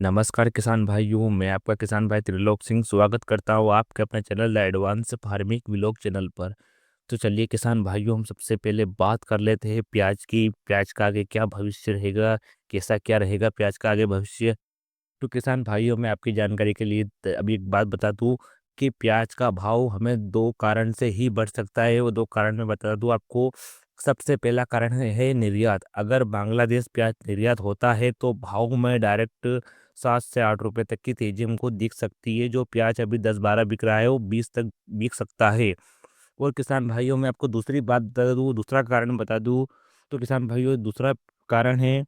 नमस्कार किसान भाइयों, मैं आपका किसान भाई त्रिलोक सिंह स्वागत करता हूँ आपके अपने channel the advance farming vlog channel पर। तो चलिए किसान भाइयों, हम सबसे पहले बात कर लेते हैं प्याज की। प्याज का आगे क्या भविष्य रहेगा, कैसा क्या रहेगा प्याज का आगे भविष्य। तो किसान भाइयों, मैं आपकी जानकारी के लिए अभी एक बात बता दूं कि प्याज का भाव हमें दो कारण से ही बढ़ सकता है। वो दो कारण मैं बता दूं आपको। सबसे पहला कारण है निर्यात। अगर बांग्लादेश प्याज निर्यात होता है तो भाव में डायरेक्ट 7 से 8 रुपए तक की तेजी हमको दिख सकती है। जो प्याज अभी 10-12 बिक रहा है वो 20 तक बिक सकता है। और किसान भाइयों, मैं आपको दूसरी बात बता दूं, दूसरा कारण बता दूं। तो किसान भाइयों, दूसरा कारण है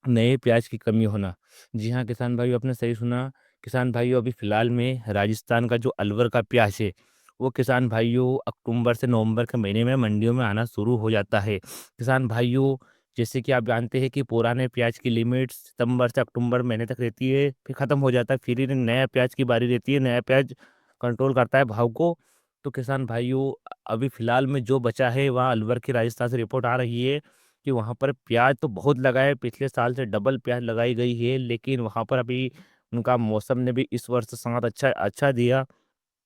नए प्याज की कमी होना। जी हाँ किसान भाइयों, आपने सही सुना। किसान भाइयों, अभी फ़िलहाल में राजस्थान का जो अलवर का प्याज है, वो किसान भाइयों अक्टूबर से नवंबर के महीने में मंडियों में आना शुरू हो जाता है। किसान भाइयों, जैसे कि आप जानते हैं कि पुराने प्याज की लिमिट सितंबर से अक्टूबर महीने तक रहती है, फिर ख़त्म हो जाता है, फिर ही नया प्याज की बारी रहती है। नया प्याज कंट्रोल करता है भाव को। तो किसान भाइयों, अभी फ़िलहाल में जो बचा है वहाँ अलवर की राजस्थान से रिपोर्ट आ रही है कि वहाँ पर प्याज तो बहुत लगा है, पिछले साल से डबल प्याज लगाई गई है, लेकिन वहाँ पर अभी उनका मौसम ने भी इस वर्ष साथ अच्छा अच्छा दिया।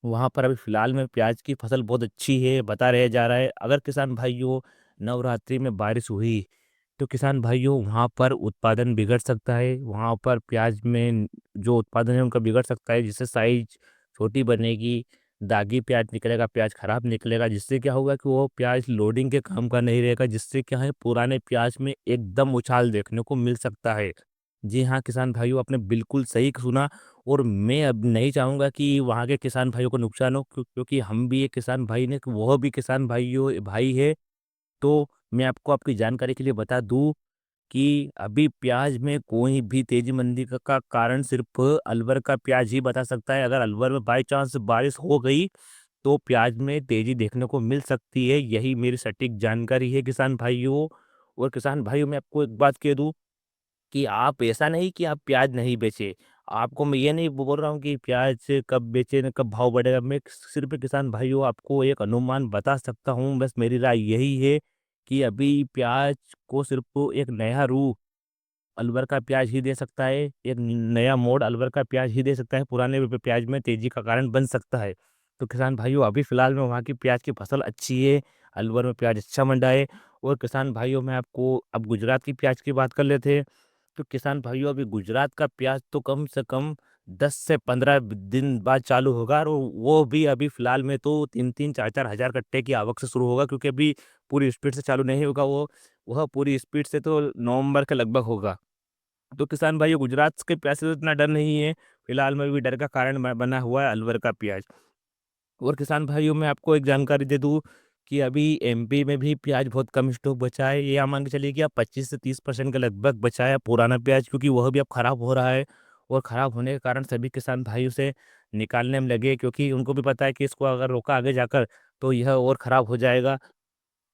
वहाँ पर अभी फ़िलहाल में प्याज की फसल बहुत अच्छी है, बता रहे जा रहा है। अगर किसान भाइयों नवरात्रि में बारिश हुई, तो किसान भाइयों वहाँ पर उत्पादन बिगड़ सकता है। वहाँ पर प्याज में जो उत्पादन है उनका बिगड़ सकता है, जिससे साइज़ छोटी बनेगी, दागी प्याज निकलेगा, प्याज खराब निकलेगा, जिससे क्या होगा कि वो प्याज लोडिंग के काम का नहीं रहेगा, जिससे क्या है पुराने प्याज में एकदम उछाल देखने को मिल सकता है। जी हाँ, किसान भाइयों, आपने बिल्कुल सही सुना। और मैं अब नहीं चाहूँगा कि वहाँ के किसान भाइयों को नुकसान हो, क्योंकि हम भी एक किसान भाई ने, वो भी किसान भाइयों भाई है। तो मैं आपको आपकी जानकारी के लिए बता दूँ कि अभी प्याज में कोई भी तेजी मंदी का कारण सिर्फ अलवर का प्याज ही बता सकता है। अगर अलवर में बाई चांस बारिश हो गई तो प्याज में तेजी देखने को मिल सकती है। यही मेरी सटीक जानकारी है किसान भाइयों। और किसान भाइयों, मैं आपको एक बात कह दूं कि आप ऐसा नहीं कि आप प्याज नहीं बेचे। आपको मैं ये नहीं बोल रहा हूँ कि प्याज कब बेचे न कब भाव बढ़ेगा। मैं सिर्फ किसान भाइयों आपको एक अनुमान बता सकता हूँ। बस मेरी राय यही है कि अभी प्याज को सिर्फ एक नया रूप अलवर का प्याज ही दे सकता है। एक नया मोड़ अलवर का प्याज ही दे सकता है, पुराने प्याज में तेजी का कारण बन सकता है। तो किसान भाइयों, अभी फ़िलहाल में वहाँ की प्याज की फसल अच्छी है, अलवर में प्याज अच्छा मंडा है। और किसान भाइयों, मैं आपको अब गुजरात की प्याज की बात कर लेते हैं। तो किसान भाइयों, अभी गुजरात का प्याज तो कम से कम 10 से 15 दिन बाद चालू होगा, और वो भी अभी फ़िलहाल में तो 3-3 4-4 हज़ार कट्टे की आवक से शुरू होगा, क्योंकि अभी पूरी स्पीड से चालू नहीं होगा वो। वह पूरी स्पीड से तो नवंबर के लगभग होगा। तो किसान भाइयों, गुजरात के प्याज से तो इतना डर नहीं है। फिलहाल में भी डर का कारण बना हुआ है अलवर का प्याज। और किसान भाइयों, मैं आपको एक जानकारी दे दूं कि अभी एमपी में भी प्याज बहुत कम स्टॉक बचा है। ये आप मान के चलिए कि आप 25 से 30% के लगभग बचा है पुराना प्याज, क्योंकि वह भी अब खराब हो रहा है। और खराब होने के कारण सभी किसान भाइयों से निकालने में लगे, क्योंकि उनको भी पता है कि इसको अगर रोका आगे जाकर तो यह और खराब हो जाएगा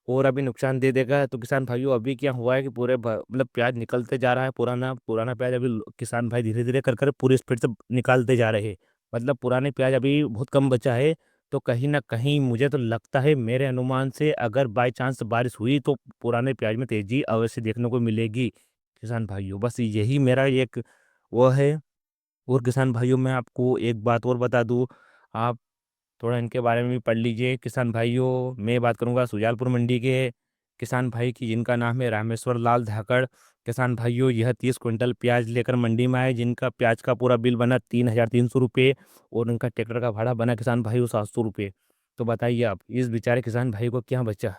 और अभी नुकसान दे देगा। तो किसान भाइयों, अभी क्या हुआ है कि पूरे मतलब प्याज निकलते जा रहा है, पुराना पुराना प्याज अभी किसान भाई धीरे धीरे कर कर पूरी स्पीड से निकालते जा रहे हैं। मतलब पुराने प्याज अभी बहुत कम बचा है। तो कहीं ना कहीं मुझे तो लगता है, मेरे अनुमान से अगर बाई चांस बारिश हुई तो पुराने प्याज में तेजी अवश्य देखने को मिलेगी। किसान भाइयों, बस यही मेरा एक वो है। और किसान भाइयों, मैं आपको एक बात और बता दूं, आप थोड़ा इनके बारे में भी पढ़ लीजिए। किसान भाइयों, मैं बात करूंगा सुजालपुर मंडी के किसान भाई की, जिनका नाम है रामेश्वर लाल धाकड़। किसान भाइयों, यह 30 क्विंटल प्याज लेकर मंडी में आए, जिनका प्याज का पूरा बिल बना 3,300 रुपये, और उनका ट्रैक्टर का भाड़ा बना किसान भाइयों 700 रुपये। तो बताइए आप, इस बेचारे किसान भाई को क्या बचा।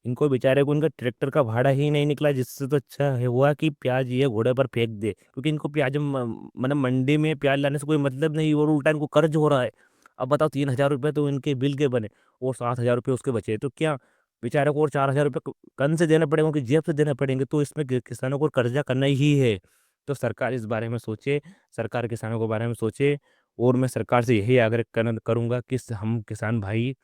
इनको बेचारे को उनका ट्रैक्टर का भाड़ा ही नहीं निकला, जिससे तो अच्छा है हुआ कि प्याज ये घोड़े पर फेंक दे, क्योंकि इनको प्याज मतलब मंडी में प्याज लाने से कोई मतलब नहीं, और उल्टा इनको कर्ज हो रहा है। अब बताओ, 3,000 रुपये तो इनके बिल के बने और 7,000 रुपये उसके बचे, तो क्या बेचारे को और 4,000 रुपये कन से देने पड़ेंगे, उनकी जेब से देने पड़ेंगे। तो इसमें किसानों को कर्जा करना ही है। तो सरकार इस बारे में सोचे, सरकार किसानों के बारे में सोचे। और मैं सरकार से यही आग्रह करूंगा कि हम किसान भाई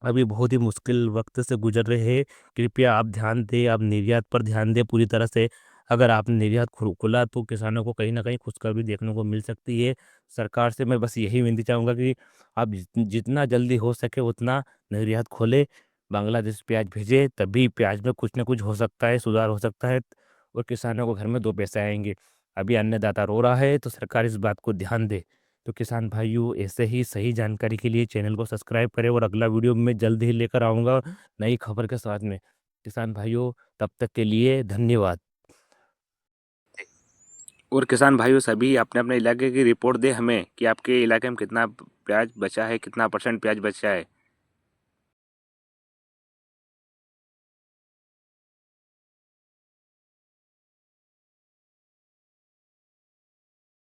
अभी बहुत ही मुश्किल वक्त से गुजर रहे हैं। कृपया आप ध्यान दें, आप निर्यात पर ध्यान दें पूरी तरह से। अगर आपने निर्यात खुला तो किसानों को कहीं ना कहीं खुशखबरी देखने को मिल सकती है। सरकार से मैं बस यही विनती चाहूँगा कि आप जितना जल्दी हो सके उतना निर्यात खोले, बांग्लादेश प्याज भेजे, तभी प्याज में कुछ ना कुछ हो सकता है, सुधार हो सकता है, और किसानों को घर में दो पैसे आएंगे। अभी अन्नदाता रो रहा है, तो सरकार इस बात को ध्यान दे। तो किसान भाइयों, ऐसे ही सही जानकारी के लिए चैनल को सब्सक्राइब करें, और अगला वीडियो मैं जल्द ही लेकर आऊँगा नई खबर के साथ में। किसान भाइयों, तब तक के लिए धन्यवाद। और किसान भाइयों सभी अपने अपने इलाके की रिपोर्ट दें हमें कि आपके इलाके में कितना प्याज बचा है, कितना % प्याज बचा है।